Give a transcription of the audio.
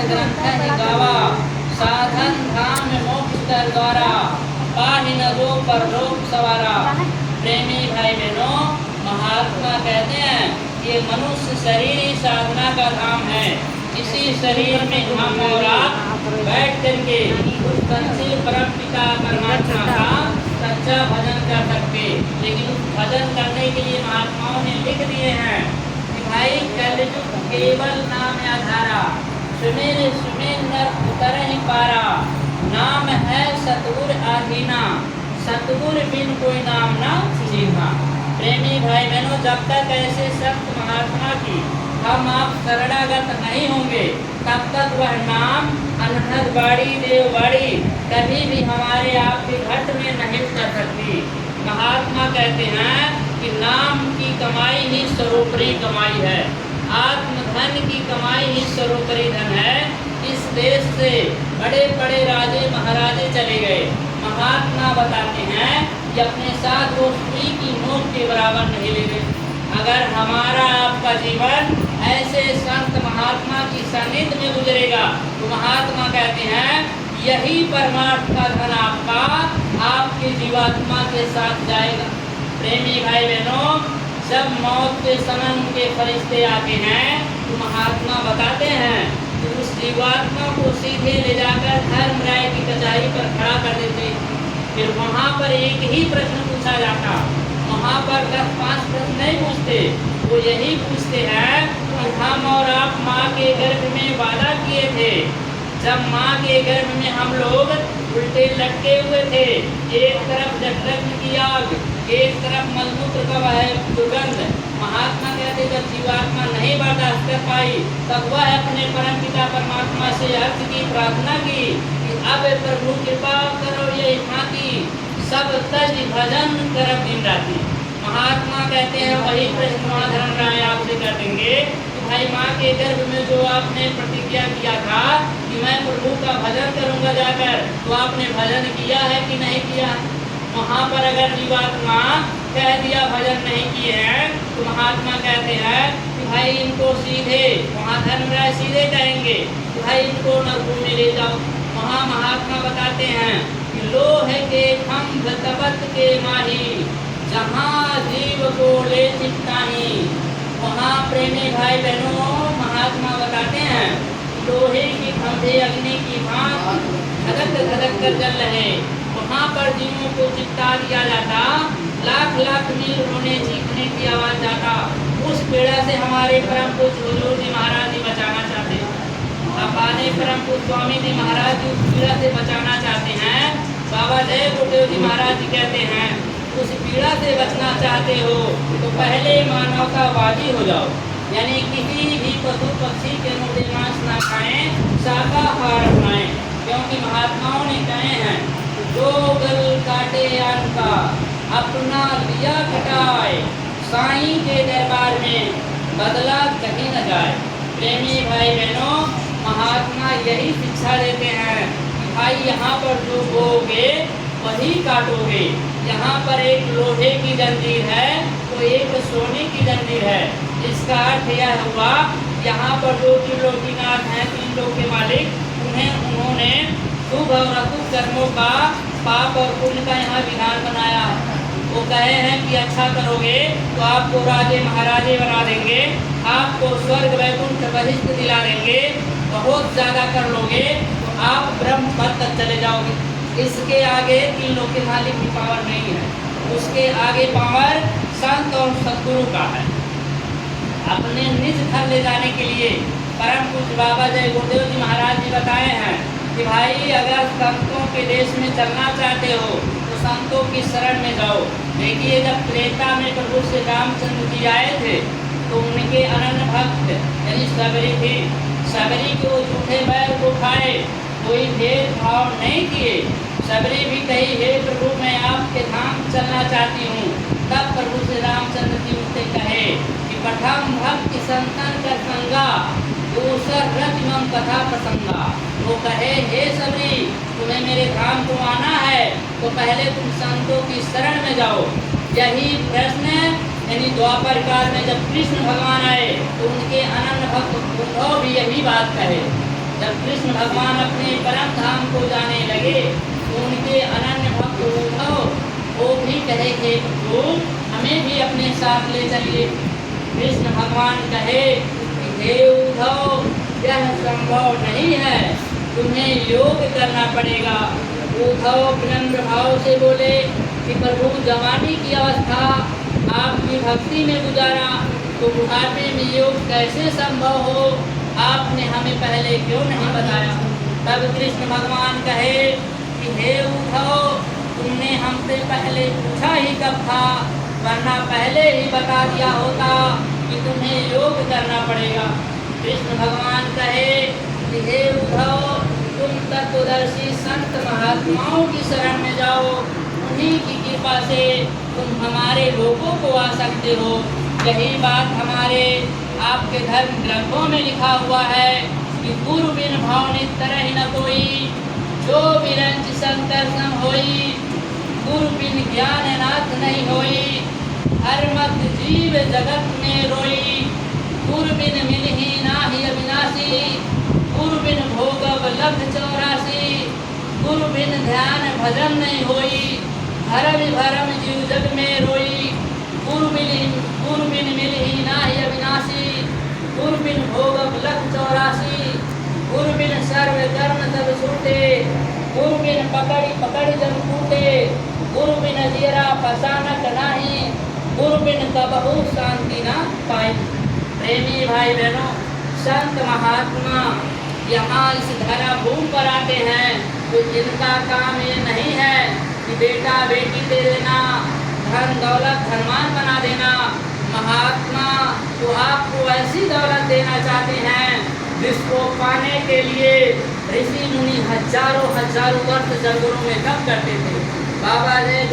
ग्रंथ ही गावा, साधन धाम मोक्ष कर द्वारा, पाहि न जो पर रोग सवारा। प्रेमी भाई बहनों, महात्मा कहते हैं ये मनुष्य शरीर ही साधना का धाम है। इसी शरीर में हम और आप बैठ करके उस सच्चे परम पिता परमात्मा का सच्चा भजन कर सकते। लेकिन उस भजन करने के लिए महात्माओं ने लिख दिए हैं कि भाई कलयुग केवल नाम आधारा, सुमेर सुमेर नर उतर ही पारा, नाम है सतगुर आधीना, सतगुर बिन कोई नाम ना जीना। प्रेमी भाई बहनों, जब तक ऐसे संत महात्मा की हम आप शरणागत नहीं होंगे तब तक वह नाम अनहद बाड़ी देवबाड़ी कभी भी हमारे आपके घट में नहीं उतर सकती। महात्मा कहते हैं कि नाम की कमाई ही सर्वोपरि कमाई है, आत्मधन की कमाई ही सर्वोपरि धन है। इस देश से बड़े बड़े राजे महाराजे चले गए, महात्मा बताते हैं कि अपने साथ वो सुई की नोक के बराबर नहीं ले गए। अगर हमारा आपका जीवन ऐसे संत महात्मा की सानिध्य में गुजरेगा तो महात्मा कहते हैं यही परमार्थ का धन आपका आपके जीवात्मा के साथ जाएगा। प्रेमी भाई बहनों, जब मौत के समय उनके फरिश्ते आते हैं तो महात्मा बताते हैं कि उस जीवात्मा को सीधे ले जाकर धर्म राय की कचहरी पर खड़ा कर देते। फिर वहाँ पर एक ही प्रश्न पूछा जाता, वहाँ पर 10-5 प्रश्न नहीं पूछते, वो यही पूछते हैं कि हम और आप माँ के गर्भ में वादा किए थे, जब माँ के गर्भ में हम लोग उल्टे लटके हुए थे, एक तरफ जठरग्नि की आग, एक तरफ मलमूत्र का वह दुर्गंध। महात्मा कहते जब जीवात्मा नहीं बर्दाश्त कर पाई तब वह अपने परम पिता परमात्मा से अर्थ की प्रार्थना की कि अब प्रभु कृपा करो ये भांति सब तज भजन करब दिन राति। महात्मा कहते हैं वही प्रश्न धर्म राय आपसे कर देंगे कि भाई माँ के गर्भ में जो आपने प्रतिज्ञा किया था कि मैं प्रभु का भजन करूंगा जाकर, तो आपने भजन किया है कि नहीं किया? वहाँ पर अगर जीवात्मा कह दिया भजन नहीं किए हैं तो महात्मा कहते हैं कि भाई इनको सीधे, वहाँ धर्मराय सीधे कहेंगे कि भाई इनको नरकों में ले जाओ। वहाँ महात्मा बताते हैं कि लोह के खम्भ तबत के माही, जहाँ जीव को ले चित्ताही। वहाँ प्रेमी भाई बहनों, महात्मा बताते हैं लोहे की खंभे अग्नि की भांति धधक धधक कर जल रहे, वहाँ पर जीवों को चिपटा दिया जाता, लाख लाख मील रोने चीखने की आवाज जाता। उस पीड़ा से हमारे परम पूज्य हुजूर जी महाराज जी बचाना चाहते हैं, अपने परम पूज्य स्वामी जी महाराज जी उस पीड़ा से बचाना चाहते हैं। बाबा जय गुरुदेव जी महाराज जी कहते हैं उस पीड़ा से बचना चाहते हो तो पहले मानवतावादी हो जाओ, यानी किसी भी पशु पक्षी के मुर्दे मांस ना खाएं, शाकाहार अपनाएं। क्योंकि महात्माओं ने कहे हैं जो गल काटे अन्न का अपना लिया कटाए, साईं के दरबार में बदला कहीं न जाए। प्रेमी भाई बहनों, महात्मा यही शिक्षा देते हैं कि भाई यहाँ पर जो बोओगे वही काटोगे। यहाँ पर एक लोहे की जंजीर है तो एक सोने की जंजीर है। इसका अर्थ यह हुआ यहाँ पर जो त्रिलोकीनाथ हैं, तीन लोक के मालिक, उन्होंने शुभ और अशुभ कर्मों का, पाप और पुण्य का यहाँ विधान बनाया है। वो कहे हैं कि अच्छा करोगे तो आपको राजे महाराजे बना देंगे, आपको स्वर्ग वैकुंठ बहिष्ठ दिला देंगे, बहुत ज़्यादा कर लोगे तो आप ब्रह्म पद तक चले जाओगे। इसके आगे तीन लोक के मालिक की पावर नहीं है, उसके आगे पावर संत और सद्गुरु का है। अपने निज घर ले जाने के लिए परम पूज्य बाबा जय गुरुदेव जी महाराज जी बताए हैं कि भाई अगर संतों के देश में चलना चाहते हो तो संतों की शरण में जाओ। देखिए जब त्रेता में प्रभु श्री रामचंद्र जी आए थे तो उनके अनन्य भक्त यानी सबरी थी, सबरी को झूठे बैल को खाए, कोई भेदभाव नहीं किए। सबरी भी कही हे प्रभु मैं आपके धाम चलना चाहती हूँ। तब प्रभु श्री रामचंद्र जी उनसे कहे कि प्रथम भक्त संतन का संगा, दूसर रथ एवं कथा प्रसंगा। वो कहे हे सबरी तुम्हें मेरे धाम को आना है तो पहले तुम संतों की शरण में जाओ। यही प्रश्न यानी द्वापर काल में जब कृष्ण भगवान आए तो उनके अनन्य भक्त उद्धव भी यही बात कहे जब कृष्ण भगवान अपने परम धाम को जाने लगे तो उनके अनन्य भक्त उद्धव वो भी कहे कि प्रभु हमें भी अपने साथ ले चलिए। कृष्ण भगवान कहे कि हे उद्धव, यह संभव नहीं है, तुम्हें योग करना पड़ेगा। उद्धव विनम्र भाव से बोले कि प्रभु जवानी की अवस्था आपकी भक्ति में गुजारा तो बुढ़ापे में योग कैसे संभव हो, आपने हमें पहले क्यों नहीं बताया। तब कृष्ण भगवान कहे कि हे उद्धव, तुमने हमसे पहले पूछा ही कब था, वरना पहले ही बता दिया होता कि तुम्हें योग करना पड़ेगा। कृष्ण भगवान कहे कि हे उद्धव, तुम तत्वदर्शी संत महात्माओं की शरण में जाओ, उन्हीं की कृपा से तुम हमारे लोगों को आ सकते हो। यही बात हमारे आपके धर्म ग्रंथों में लिखा हुआ है कि गुरु बिन भावनित तरह न कोई, जो बिरंच संकर सम होई, गुरु बिन ज्ञान नाथ नहीं होई, हर मत जीव जगत में रोई, गुरु बिन मिलहि नाही अविनाशी, गुरु बिन भोगव लब्ध 84, गुरु बिन ध्यान भजन नहीं होई, भरम भरम जीव जग में रोई, गुरु बिन मिलहि नाही अविनाशी, गुरु बिन भोगव लब्ध 84, गुरु बिन सर्व कर्म सब छूटे, गुरु बिन पकड़ जब कूटे, गुरु बिन जीरा फसानक नाही, गुरु बिन कबहू शांति न पाई। प्रेमी भाई बहनों, संत महात्मा यहाँ इस धरा भूमि पर आते हैं तो जिनका काम ये नहीं है कि बेटा बेटी दे देना, धन दौलत धनवान बना देना। महात्मा तो आपको ऐसी दौलत देना चाहते हैं जिसको पाने के लिए ऋषि मुनि हजारों वर्ष जंगलों में तप करते थे। बाबा ने